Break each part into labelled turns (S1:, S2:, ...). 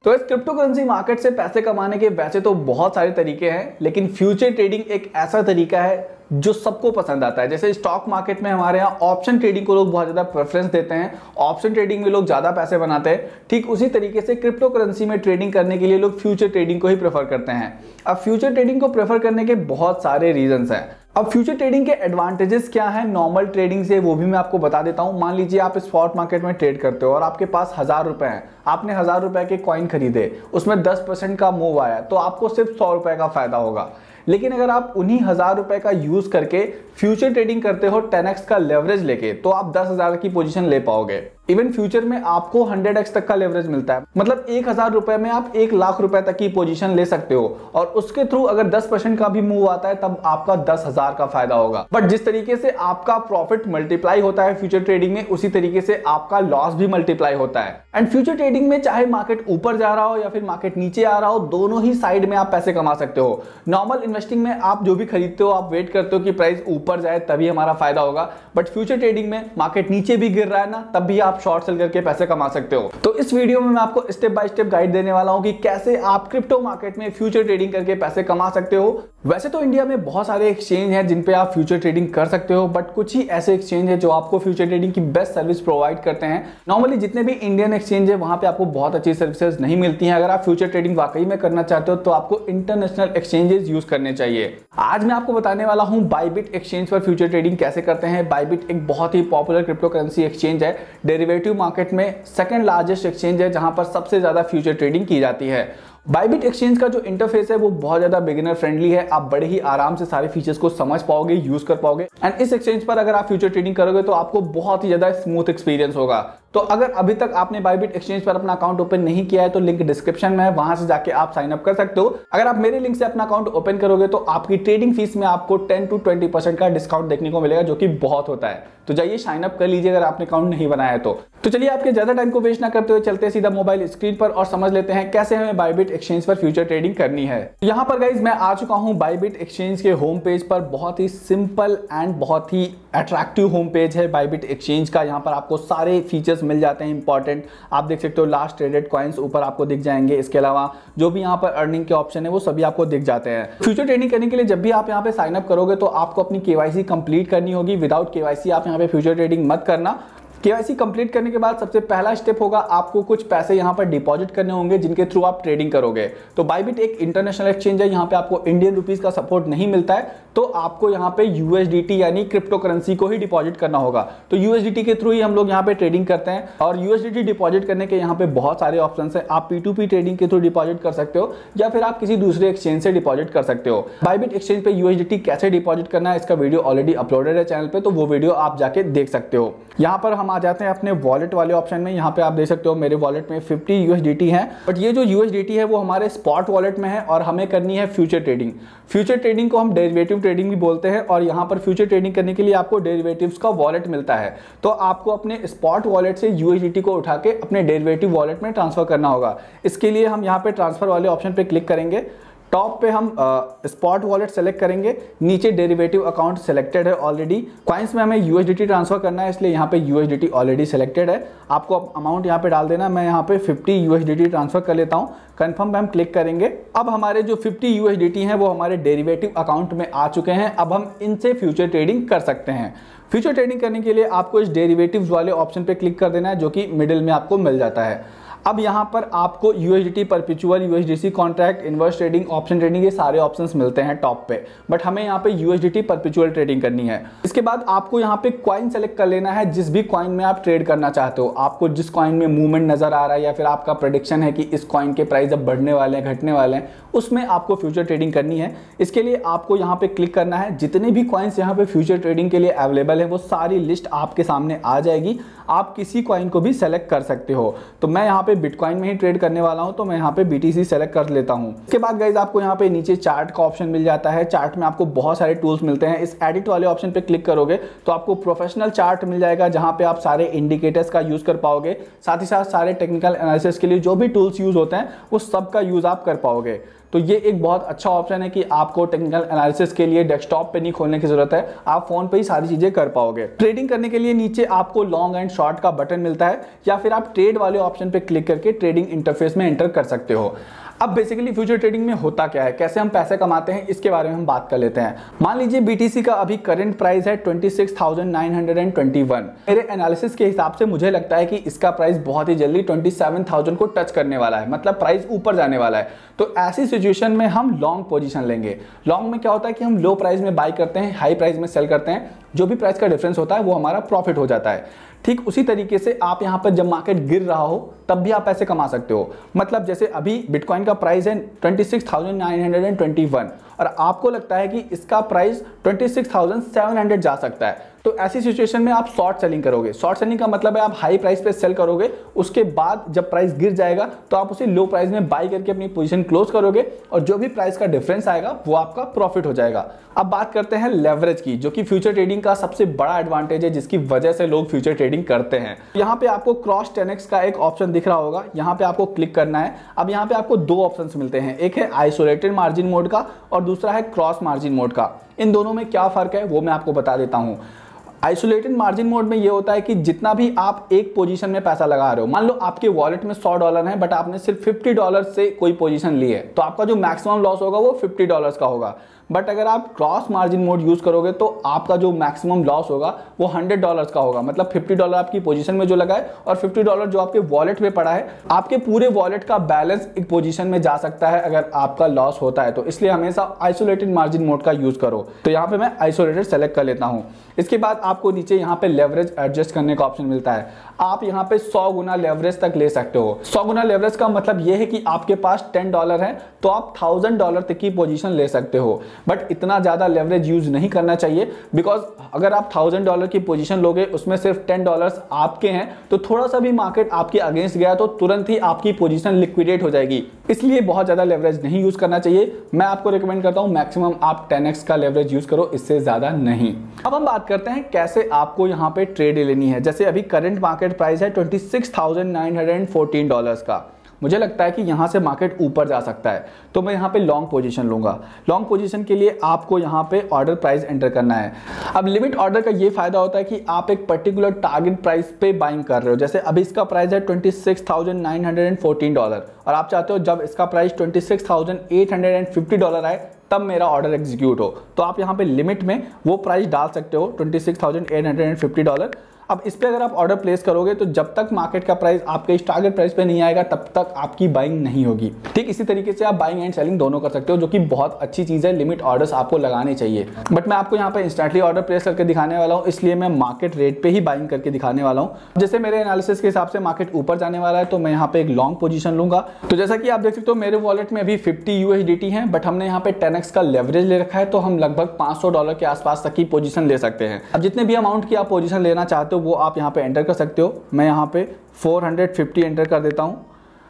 S1: तो इस crypto currency market से पैसे कमाने के वैसे तो बहुत सारे तरीके हैं, लेकिन फ्यूचर ट्रेडिंग एक ऐसा तरीका है जो सबको पसंद आता है। जैसे स्टॉक मार्केट में हमारे यहाँ ऑप्शन ट्रेडिंग को लोग बहुत ज्यादा प्रेफरेंस देते हैं, ऑप्शन ट्रेडिंग में लोग ज्यादा पैसे बनाते हैं। ठीक उसी तरीके से क्रिप्टो करेंसी में ट्रेडिंग करने के लिए लोग फ्यूचर ट्रेडिंग को ही प्रेफर करते हैं। अब फ्यूचर ट्रेडिंग को प्रेफर करने के बहुत सारे रीजंस हैं। अब फ्यूचर ट्रेडिंग के एडवांटेजेस क्या हैं नॉर्मल ट्रेडिंग से, वो भी मैं आपको बता देता हूं। मान लीजिए आप स्पॉट मार्केट में ट्रेड करते हो और आपके पास 1000 रुपए हैं, आपने 1000 रुपए के कॉइन खरीदे, उसमें 10% का मूव आया तो आपको सिर्फ 100 रुपए का फायदा होगा। लेकिन अगर आप उन्हीं 1000 रुपए का यूज करके फ्यूचर ट्रेडिंग करते हो 10x का लेवरेज लेके, तो आप 10,000 की पोजीशन ले पाओगे। इवन फ्यूचर में आपको 100x तक का लेवरेज मिलता है, मतलब 1000 रुपए में आप 1 लाख रुपए तक की पोजीशन ले सकते हो। और उसके थ्रू अगर 10% का भी मूव आता है तब आपका 10,000 का फायदा होगा। बट जिस तरीके से आपका प्रॉफिट मल्टीप्लाई होता है फ्यूचर ट्रेडिंग में, उसी तरीके से आपका लॉस भी मल्टीप्लाई होता है। एंड फ्यूचर ट्रेडिंग में चाहे मार्केट ऊपर जा रहा हो या फिर मार्केट नीचे आ रहा हो, दोनों ही साइड में आप पैसे कमा सकते हो। नॉर्मल इन्वेस्टिंग में आप जो भी खरीदते हो आप वेट करते हो कि प्राइस ऊपर जाए तभी हमारा फायदा होगा। बट फ्यूचर ट्रेडिंग में मार्केट नीचे भी गिर रहा है ना, तब भी आप शॉर्ट सेल करके पैसे कमा सकते हो। तो इस वीडियो में मैं आपको स्टेप बाय स्टेप गाइड देने वाला हूं कि कैसे आप क्रिप्टो मार्केट में फ्यूचर ट्रेडिंग करके पैसे कमा सकते हो। वैसे तो इंडिया में बहुत सारे एक्सचेंज हैं जिन पे आप फ्यूचर ट्रेडिंग कर सकते हो, बट कुछ ही ऐसे एक्सचेंज है जो आपको फ्यूचर ट्रेडिंग की बेस्ट सर्विस प्रोवाइड करते हैं। नॉर्मली जितने भी इंडियन एक्सचेंज है वहां पे आपको बहुत अच्छी सर्विसेज नहीं मिलती हैं। अगर आप फ्यूचर ट्रेडिंग वाकई में करना चाहते हो तो आपको इंटरनेशनल एक्सचेंजेस यूज करने चाहिए। आज मैं आपको बताने वाला हूं बाइबिट एक्सचेंज पर फ्यूचर ट्रेडिंग कैसे करते हैं। बाइबिट एक बहुत ही पॉपुलर क्रिप्टो करेंसी एक्सचेंज है, डेरिवेटिव मार्केट में सेकंड लार्जेस्ट एक्सचेंज है जहां पर सबसे ज्यादा फ्यूचर ट्रेडिंग की जाती है। बाइबिट एक्सचेंज का जो इंटरफेस है वो बहुत ज्यादा बिगिनर फ्रेंडली है, आप बड़े ही आराम से सारे फीचर्स को समझ पाओगे, यूज कर पाओगे। एंड इस एक्सचेंज पर अगर आप फ्यूचर ट्रेडिंग करोगे तो आपको बहुत ही ज्यादा स्मूथ एक्सपीरियंस होगा। तो अगर अभी तक आपने बाइबिट एक्सचेंज पर अपना अकाउंट ओपन नहीं किया है तो लिंक डिस्क्रिप्शन में है, वहां से जाके आप साइन अप कर सकते हो। अगर आप मेरे लिंक से अपना अकाउंट ओपन करोगे तो आपकी ट्रेडिंग फीस में आपको 10 to 20% का डिस्काउंट देखने को मिलेगा, जो कि बहुत होता है। तो जाइए साइन अप कर लीजिए अगर आपने अकाउंट नहीं बनाया है तो चलिए आपके ज्यादा टाइम को वेस्ट ना करते हुए चलते हैं सीधा मोबाइल स्क्रीन पर और समझ लेते हैं कैसे हमें बाइबिट एक्सचेंज पर फ्यूचर ट्रेडिंग करनी है। यहाँ पर गाइज मैं आ चुका हूँ बाइबिट एक्सचेंज के होम पेज पर। बहुत ही सिंपल एंड बहुत ही अट्रैक्टिव होम पेज है बाइबिट एक्सचेंज का। यहाँ पर आपको सारे फीचर्स मिल जाते हैं इंपॉर्टेंट। आप देख सकते हो लास्ट ट्रेडेड कॉइन्स ऊपर आपको दिख जाएंगे। इसके अलावा जो भी यहाँ पर अर्निंग के ऑप्शन है वो सभी आपको दिख जाते हैं। फ्यूचर ट्रेडिंग करने के लिए जब भी आप यहाँ पे साइन अप करोगे तो आपको अपनी केवाईसी कंप्लीट करनी होगी। विदाउट केवाईसी आप यहाँ पे फ्यूचर ट्रेडिंग मत करना। केवाईसी कंप्लीट करने के बाद सबसे पहला स्टेप होगा आपको कुछ पैसे यहाँ पर डिपॉजिट करने होंगे जिनके थ्रू आप ट्रेडिंग करोगे। तो बाइबिट एक इंटरनेशनल एक्सचेंज है, यहाँ पे आपको इंडियन रुपीस का सपोर्ट नहीं मिलता है, तो आपको यहाँ पे यूएसडीटी यानी क्रिप्टो करेंसी को ही डिपॉजिट करना होगा। तो यूएसडीटी के थ्रू ही हम लोग यहाँ पे ट्रेडिंग करते हैं। और यूएसडीटी डिपॉजिट करने के यहाँ पे बहुत सारे ऑप्शन है। आप P2P ट्रेडिंग के थ्रू डिपॉजिट कर सकते हो या फिर आप किसी दूसरे एक्सचेंज से डिपॉजिट कर सकते हो। बाइबिट एक्सचेंज पे यूएसडीटी कैसे डिपॉजिट करना है इसका वीडियो ऑलरेडी अपलोडेड है चैनल पे, तो वो वीडियो आप जाके देख सकते हो। यहाँ पर हम आ जाते हैं अपने वॉलेट वाले ऑप्शन में। यहाँ पे आप देख सकते हो मेरे वॉलेट में 50 यूएसडीटी है, बट ये जो यूएसडीटी है वो हमारे स्पॉट वॉलेट में है और हमें करनी है फ्यूचर ट्रेडिंग। फ्यूचर ट्रेडिंग को हम डेरिवेटिव ट्रेडिंग भी बोलते हैं और यहाँ पर फ्यूचर ट्रेडिंग करने के लिए आपको डेरिवेटिव्स का वॉलेट मिलता है। तो आपको अपने स्पॉट वॉलेट से यूएसडीटी को उठा के अपने डेरिवेटिव वॉलेट में ट्रांसफर करना होगा। इसके लिए हम यहाँ पे ट्रांसफर वाले ऑप्शन पे क्लिक करेंगे। टॉप पे हम स्पॉट वॉलेट सेलेक्ट करेंगे, नीचे डेरिवेटिव अकाउंट सेलेक्टेड है ऑलरेडी। कॉइन्स में हमें यूएसडीटी ट्रांसफर करना है इसलिए यहाँ पे यूएसडीटी ऑलरेडी सेलेक्टेड है। आपको अमाउंट यहाँ पे डाल देना। मैं यहाँ पे 50 यूएसडीटी ट्रांसफर कर लेता हूँ। कंफर्म पे हम क्लिक करेंगे। अब हमारे जो 50 यूएसडीटी हैं वो हमारे डेरिवेटिव अकाउंट में आ चुके हैं। अब हम इनसे फ्यूचर ट्रेडिंग कर सकते हैं। फ्यूचर ट्रेडिंग करने के लिए आपको इस डेरिवेटिव्स वाले ऑप्शन पे क्लिक कर देना है, जो कि मिडिल में आपको मिल जाता है। अब यहाँ पर आपको USDT perpetual, USDC contract, inverse trading, option trading ये सारे ऑप्शंस मिलते हैं टॉप पे, बट हमें यहाँ पे यूएसडीटी परपेचुअल ट्रेडिंग करनी है। इसके बाद आपको यहाँ पे कॉइन सेलेक्ट कर लेना है, जिस भी कॉइन में आप ट्रेड करना चाहते हो। आपको जिस कॉइन में मूवमेंट नजर आ रहा है या फिर आपका प्रेडिक्शन है कि इस कॉइन के प्राइस अब बढ़ने वाले हैं, घटने वाले हैं, उसमें आपको फ्यूचर ट्रेडिंग करनी है। इसके लिए आपको यहाँ पे क्लिक करना है। जितने भी कॉइन्स यहाँ पे फ्यूचर ट्रेडिंग के लिए अवेलेबल है वो सारी लिस्ट आपके सामने आ जाएगी। आप किसी कॉइन को भी सेलेक्ट कर सकते हो। तो मैं यहाँ पे बिटकॉइन में ही ट्रेड करने वाला हूँ, तो मैं यहाँ पे BTC सेलेक्ट कर लेता हूँ। इसके बाद गाइज आपको यहाँ पे नीचे चार्ट का ऑप्शन मिल जाता है। चार्ट में आपको बहुत सारे टूल्स मिलते हैं। इस एडिट वाले ऑप्शन पे क्लिक करोगे तो आपको प्रोफेशनल चार्ट मिल जाएगा, जहाँ पे आप सारे इंडिकेटर्स का यूज कर पाओगे। साथ ही साथ सारे टेक्निकल एनालिसिस के लिए जो भी टूल्स यूज होते हैं वो सब का यूज आप कर पाओगे। तो ये एक बहुत अच्छा ऑप्शन है कि आपको टेक्निकल एनालिसिस के लिए डेस्कटॉप पे नहीं खोलने की जरूरत है, आप फोन पे ही सारी चीजें कर पाओगे। ट्रेडिंग करने के लिए नीचे आपको लॉन्ग एंड शॉर्ट का बटन मिलता है, या फिर आप ट्रेड वाले ऑप्शन पे क्लिक करके ट्रेडिंग इंटरफेस में एंटर कर सकते हो। अब बेसिकली फ्यूचर ट्रेडिंग में होता क्या है, कैसे हम पैसे कमाते हैं, इसके बारे में हम बात कर लेते हैं। मान लीजिए BTC का अभी करंट प्राइस है 26,921। मेरे एनालिसिस के हिसाब से मुझे लगता है कि इसका प्राइस बहुत ही जल्दी 27,000 को टच करने वाला है, मतलब प्राइस ऊपर जाने वाला है। तो ऐसी सिचुएशन में हम लॉन्ग पोजीशन लेंगे। लॉन्ग में क्या होता है कि हम लो प्राइस में बाई करते हैं, हाई प्राइस में सेल करते हैं, जो भी प्राइस का डिफरेंस होता है वो हमारा प्रॉफिट हो जाता है। ठीक उसी तरीके से आप यहाँ पर जब मार्केट गिर रहा हो तब भी आप पैसे कमा सकते हो। मतलब जैसे अभी बिटकॉइन का प्राइस है 26,921 और आपको लगता है कि इसका प्राइस 26,700 जा सकता है, तो ऐसी सिचुएशन में आप शॉर्ट सेलिंग करोगे। शॉर्ट सेलिंग का मतलब है आप हाई प्राइस पे सेल करोगे, उसके बाद जब प्राइस गिर जाएगा तो आप उसे लो प्राइस में बाई करके अपनी पोजीशन क्लोज करोगे और जो भी प्राइस का डिफरेंस आएगा वो आपका प्रॉफिट हो जाएगा। अब बात करते हैं लेवरेज की, जो कि फ्यूचर ट्रेडिंग का सबसे बड़ा एडवांटेज है, जिसकी वजह से लोग फ्यूचर ट्रेडिंग करते हैं। यहाँ पे आपको क्रॉस 10x का एक ऑप्शन दिख रहा होगा, यहाँ पे आपको क्लिक करना है। अब यहाँ पे आपको दो ऑप्शंस मिलते हैं, एक है आइसोलेटेड मार्जिन मोड का और दूसरा है क्रॉस मार्जिन मोड का। इन दोनों में क्या फर्क है वो मैं आपको बता देता हूँ। आइसोलेटेड मार्जिन मोड में ये होता है कि जितना भी आप एक पोजीशन में पैसा लगा रहे हो, मान लो आपके वॉलेट में $100 है बट आपने सिर्फ $50 से कोई पोजीशन ली है, तो आपका जो मैक्सिमम लॉस होगा वो $50 का होगा। बट अगर आप क्रॉस मार्जिन मोड यूज करोगे तो आपका जो मैक्सिमम लॉस होगा वो $100 का होगा। मतलब $50 आपकी पोजीशन में जो लगा है और $50 जो आपके वॉलेट में पड़ा है, आपके पूरे वॉलेट का बैलेंस एक पोजीशन में जा सकता है अगर आपका लॉस होता है। तो इसलिए हमेशा आइसोलेटेड मार्जिन मोड का यूज करो। तो यहाँ पे मैं आइसोलेटेड सेलेक्ट कर लेता हूँ। इसके बाद आपको नीचे यहाँ पे लेवरेज एडजस्ट करने का ऑप्शन मिलता है। आप यहाँ पे 100 गुना लेवरेज तक ले सकते हो। 100 गुना लेवरेज का मतलब ये है कि आपके पास $10 है तो आप $1000 तक की पोजीशन ले सकते हो। बट इतना ज्यादा लेवरेज यूज नहीं करना चाहिए, बिकॉज अगर आप $1000 की पोजीशन लोगे, उसमें सिर्फ $10 आपके हैं, तो थोड़ा सा भी मार्केट आपके अगेंस्ट गया तो तुरंत ही आपकी पोजीशन लिक्विडेट हो जाएगी। इसलिए बहुत ज्यादा लेवरेज नहीं यूज करना चाहिए। मैं आपको रिकमेंड करता हूं मैक्सिमम आप 10x का लेवरेज यूज करो, इससे ज्यादा नहीं। अब हम बात करते हैं कैसे आपको यहाँ पे ट्रेड लेनी है। जैसे अभी करंट मार्केट प्राइस है $26,914 का। मुझे लगता है कि यहाँ से मार्केट ऊपर जा सकता है, तो मैं यहाँ पे लॉन्ग पोजीशन लूंगा। लॉन्ग पोजीशन के लिए आपको यहाँ पे ऑर्डर प्राइस एंटर करना है। अब लिमिट ऑर्डर का ये फायदा होता है कि आप एक पर्टिकुलर टारगेट प्राइस पे बाइंग कर रहे हो। जैसे अभी इसका प्राइस है $26,914 और आप चाहते हो जब इसका प्राइस $26,850 आए तब मेरा ऑर्डर एग्जीक्यूट हो, तो आप यहाँ पे लिमिट में वो प्राइस डाल सकते हो $26,850। अब इस पे अगर आप ऑर्डर प्लेस करोगे तो जब तक मार्केट का प्राइस आपके इस टारगेट प्राइस पे नहीं आएगा तब तक आपकी बाइंग नहीं होगी। ठीक इसी तरीके से आप बाइंग एंड सेलिंग दोनों कर सकते हो, जो कि बहुत अच्छी चीज है। लिमिट ऑर्डर्स आपको लगाने चाहिए, बट मैं आपको यहाँ पे इंस्टेंटली ऑर्डर प्लेस करके दिखाने वाला हूँ, इसलिए मैं मार्केट रेट पे ही बाइंग करके दिखाने वाला हूँ। जैसे मेरे एनालिसिस के हिसाब से मार्केट ऊपर जाने वाला है तो मैं यहाँ पे एक लॉन्ग पोजीशन लूंगा। तो जैसा कि आप देख सकते हो मेरे वॉलेट में अभी 50 USDT है, बट हमने यहाँ पे 10x का लेवरेज ले रखा है, तो हम लगभग $500 के आसपास तक की पोजीशन ले सकते हैं। अब जितने भी अमाउंट की आप पोजीशन लेना चाहते हो वो आप यहाँ पे कर सकते हो। मैं यहाँ पे 450 एंटर कर देता हूँ।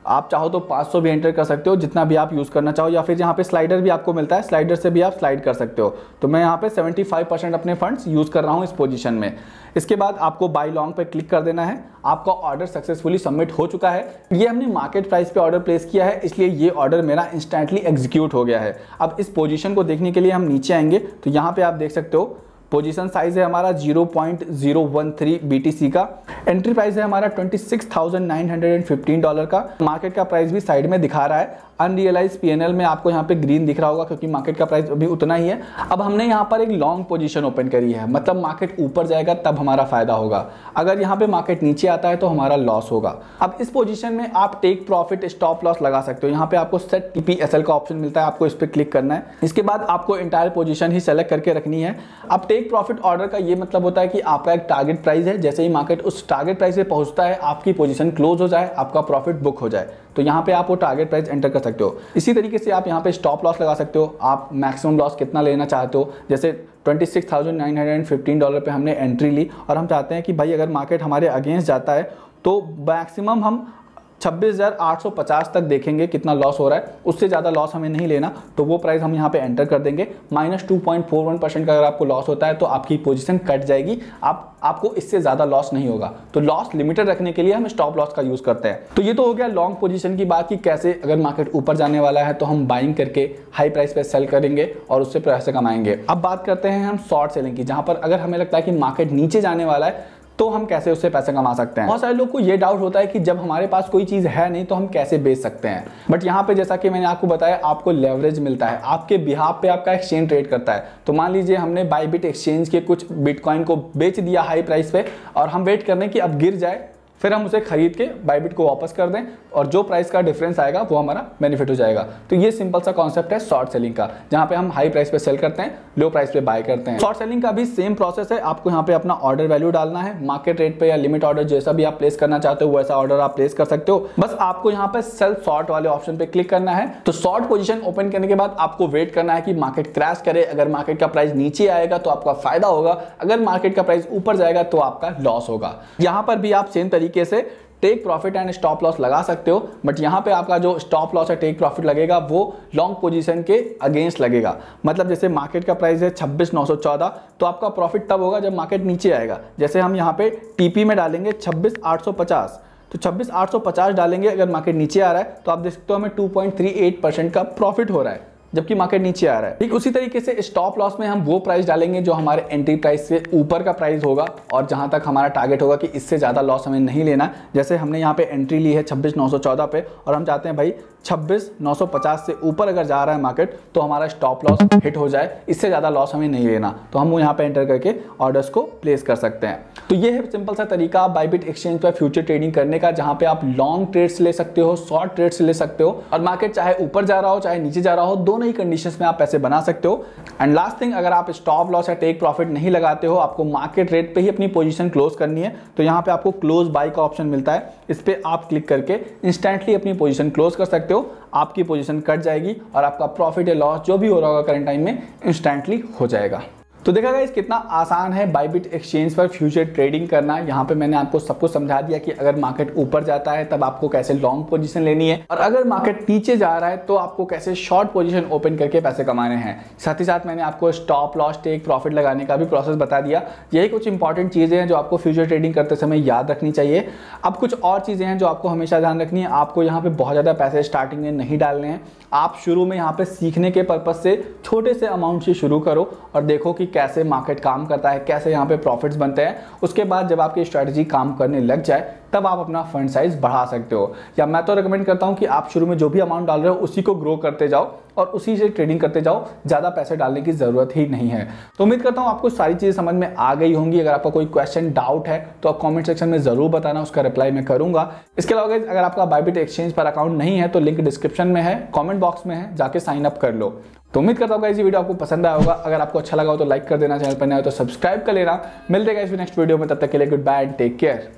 S1: आप चाहो तो 500 भी एंटर कर सकते हो, जितना भी आप यूज करना चाहो, या फिर यहाँ पे स्लाइडर भी आपको मिलता है, स्लाइडर से भी आप स्लाइड कर सकते हो। तो मैं यहाँ पे 75% अपने फंड्स यूज कर रहा हूँ इस पोजीशन में। इसके बाद आपको बाय लॉन्ग पे क्लिक कर देना है। आपका ऑर्डर सक्सेसफुली सबमिट हो चुका है। ये हमने मार्केट प्राइस पे ऑर्डर प्लेस किया है, इसलिए ये ऑर्डर मेरा इंस्टेंटली एग्जीक्यूट हो गया है। अब इस पोजीशन को देखने के लिए हम नीचे आएंगे तो यहाँ पे आप देख सकते हो पोजीशन साइज है हमारा 0.013 BTC का। एंट्री प्राइस है हमारा $26,915 का। मार्केट का प्राइस भी साइड में दिखा रहा है। अनरियलाइज PNL में आपको यहाँ पे ग्रीन दिख रहा होगा क्योंकि मार्केट का प्राइस अभी उतना ही है। अब हमने यहाँ पर एक लॉन्ग पोजीशन ओपन करी है, मतलब मार्केट ऊपर जाएगा तब हमारा फायदा होगा। अगर यहाँ पे मार्केट नीचे आता है तो हमारा लॉस होगा। अब इस पोजीशन में आप टेक प्रॉफिट स्टॉप लॉस लगा सकते हो। यहाँ पे आपको सेट TPSL का ऑप्शन मिलता है, आपको इस पर क्लिक करना है। इसके बाद आपको इंटायर पोजीशन ही सेलेक्ट करके रखनी है। अब टेक प्रॉफिट ऑर्डर का ये मतलब होता है कि आपका एक टारगेट प्राइस है, जैसे ही मार्केट उस टारगेट प्राइस पे पहुंचता है आपकी पोजीशन क्लोज हो जाए, आपका प्रॉफिट बुक हो जाए, तो यहाँ पे आप वो टारगेट प्राइस एंटर कर सकते हो। इसी तरीके से आप यहाँ पे स्टॉप लॉस लगा सकते हो। आप मैक्सिमम लॉस कितना लेना चाहते हो, जैसे $26,915 पे हमने एंट्री ली और हम चाहते हैं कि भाई अगर मार्केट हमारे अगेंस्ट जाता है तो मैक्सिमम हम 26,850 तक देखेंगे कितना लॉस हो रहा है, उससे ज़्यादा लॉस हमें नहीं लेना, तो वो प्राइस हम यहाँ पे एंटर कर देंगे। -2.41% का अगर आपको लॉस होता है तो आपकी पोजीशन कट जाएगी, आपको इससे ज़्यादा लॉस नहीं होगा। तो लॉस लिमिटेड रखने के लिए हम स्टॉप लॉस का यूज़ करते हैं। तो ये तो हो गया लॉन्ग पोजीशन की बात कि कैसे अगर मार्केट ऊपर जाने वाला है तो हम बाइंग करके हाई प्राइस पे सेल करेंगे और उससे पैसे कमाएंगे। अब बात करते हैं हम शॉर्ट सेलिंग की, जहाँ पर अगर हमें लगता है कि मार्केट नीचे जाने वाला है तो हम कैसे उससे पैसे कमा सकते हैं। बहुत सारे लोग को ये डाउट होता है कि जब हमारे पास कोई चीज़ है नहीं तो हम कैसे बेच सकते हैं। बट यहाँ पे जैसा कि मैंने आपको बताया, आपको लेवरेज मिलता है, आपके बिहाफ पे आपका एक्सचेंज ट्रेड करता है। तो मान लीजिए हमने बायबिट एक्सचेंज के कुछ बिटकॉइन को बेच दिया हाई प्राइस पे और हम वेट कर रहे हैं कि अब गिर जाए, फिर हम उसे खरीद के बायबिट को वापस कर दें और जो प्राइस का डिफरेंस आएगा वो हमारा बेनिफिट हो जाएगा। तो ये सिंपल सा कॉन्सेप्ट है शॉर्ट सेलिंग का, जहां पे हम हाई प्राइस पे सेल करते हैं, लो प्राइस पे बाय करते हैं। शॉर्ट सेलिंग का भी सेम प्रोसेस है, आपको यहाँ पे अपना ऑर्डर वैल्यू डालना है, मार्केट रेट पे या लिमिट ऑर्डर जैसा भी आप प्लेस करना चाहते हो वैसा ऑर्डर आप प्लेस कर सकते हो। बस आपको यहाँ पे सेल शॉर्ट वाले ऑप्शन पे क्लिक करना है। तो शॉर्ट पोजीशन ओपन करने के बाद आपको वेट करना है कि मार्केट क्रैश करे। अगर मार्केट का प्राइस नीचे आएगा तो आपका फायदा होगा, अगर मार्केट का प्राइस ऊपर जाएगा तो आपका लॉस होगा। यहाँ पर भी आप सेम तरीके से take profit and stop loss लगा सकते हो, बट यहाँ पे आपका जो स्टॉप लॉस है टेक प्रॉफिट लगेगा वो लॉन्ग पोजीशन के अगेंस्ट लगेगा। मतलब जैसे मार्केट का प्राइस है 26,914, तो आपका प्रॉफिट तब होगा जब मार्केट नीचे आएगा। जैसे हम यहाँ पे टीपी में डालेंगे 26,850, तो 26,850 डालेंगे, अगर मार्केट नीचे आ रहा है तो आप देख सकते हो हमें 2.38% का प्रॉफिट हो रहा है जबकि मार्केट नीचे आ रहा है। ठीक उसी तरीके से स्टॉप लॉस में हम वो प्राइस डालेंगे जो हमारे एंट्री प्राइस से ऊपर का प्राइस होगा और जहां तक हमारा टारगेट होगा कि इससे ज़्यादा लॉस हमें नहीं लेना। जैसे हमने यहाँ पे एंट्री ली है 26,914 पे और हम चाहते हैं भाई 26,950 से ऊपर अगर जा रहा है मार्केट तो हमारा स्टॉप लॉस हिट हो जाए, इससे ज़्यादा लॉस हमें नहीं लेना। तो हम यहाँ पे एंटर करके ऑर्डर्स को प्लेस कर सकते हैं। तो ये है सिंपल सा तरीका बायबिट एक्सचेंज पर फ्यूचर ट्रेडिंग करने का, जहाँ पे आप लॉन्ग ट्रेड्स ले सकते हो, शॉर्ट ट्रेड्स ले सकते हो और मार्केट चाहे ऊपर जा रहा हो चाहे नीचे जा रहा हो, दोनों ही कंडीशंस में आप पैसे बना सकते हो। एंड लास्ट थिंग, अगर आप स्टॉप लॉस या टेक प्रॉफिट नहीं लगाते हो, आपको मार्केट रेट पे ही अपनी पोजीशन क्लोज करनी है, तो यहाँ पे आपको क्लोज बाय का ऑप्शन मिलता है। इस पे आप क्लिक करके इंस्टेंटली अपनी पोजीशन क्लोज कर सकते हो, आपकी पोजीशन कट जाएगी और आपका प्रॉफिट या लॉस जो भी हो रहा होगा करंट टाइम में इंस्टेंटली हो जाएगा। तो देखा गाइस कितना आसान है बायबिट एक्सचेंज पर फ्यूचर ट्रेडिंग करना। यहाँ पे मैंने आपको सब कुछ समझा दिया कि अगर मार्केट ऊपर जाता है तब आपको कैसे लॉन्ग पोजीशन लेनी है और अगर मार्केट नीचे जा रहा है तो आपको कैसे शॉर्ट पोजीशन ओपन करके पैसे कमाने हैं। साथ ही साथ मैंने आपको स्टॉप लॉस टेक प्रॉफिट लगाने का भी प्रोसेस बता दिया। यही कुछ इंपॉर्टेंट चीज़ें हैं जो आपको फ्यूचर ट्रेडिंग करते समय याद रखनी चाहिए। अब कुछ और चीज़ें हैं जो आपको हमेशा ध्यान रखनी है। आपको यहाँ पे बहुत ज़्यादा पैसे स्टार्टिंग में नहीं डालने हैं। आप शुरू में यहाँ पे सीखने के पर्पज से छोटे से अमाउंट से शुरू करो और देखो कि कैसे मार्केट काम करता है, कैसे यहाँ पे प्रॉफिट्स बनते हैं। उसके बाद जब आपकी स्ट्रैटेजी काम करने लग जाए तब आप अपना फंड साइज बढ़ा सकते हो। या मैं तो रिकमेंड करता हूँ कि आप शुरू में जो भी अमाउंट डाल रहे हो उसी को ग्रो करते जाओ और उसी से ट्रेडिंग करते जाओ, ज़्यादा पैसे डालने की ज़रूरत ही नहीं है। तो उम्मीद करता हूँ आपको सारी चीज़ें समझ में आ गई होंगी। अगर आपका कोई क्वेश्चन डाउट है तो आप कमेंट सेक्शन में ज़रूर बताना, उसका रिप्लाई मैं करूँगा। इसके अलावा अगर आपका बायबिट एक्सचेंज पर अकाउंट नहीं है तो लिंक डिस्क्रिप्शन में है, कॉमेंट बॉक्स में है, जाके साइन अप कर लो। तो उम्मीद करता हूँ ये वीडियो आपको पसंद आया होगा। अगर आपको अच्छा लगा हो तो लाइक कर देना, चैनल पर नया हो तो सब्सक्राइब कर लेना। मिलते हैं इस नेक्स्ट वीडियो में, तब तक के लिए goodbye and take care.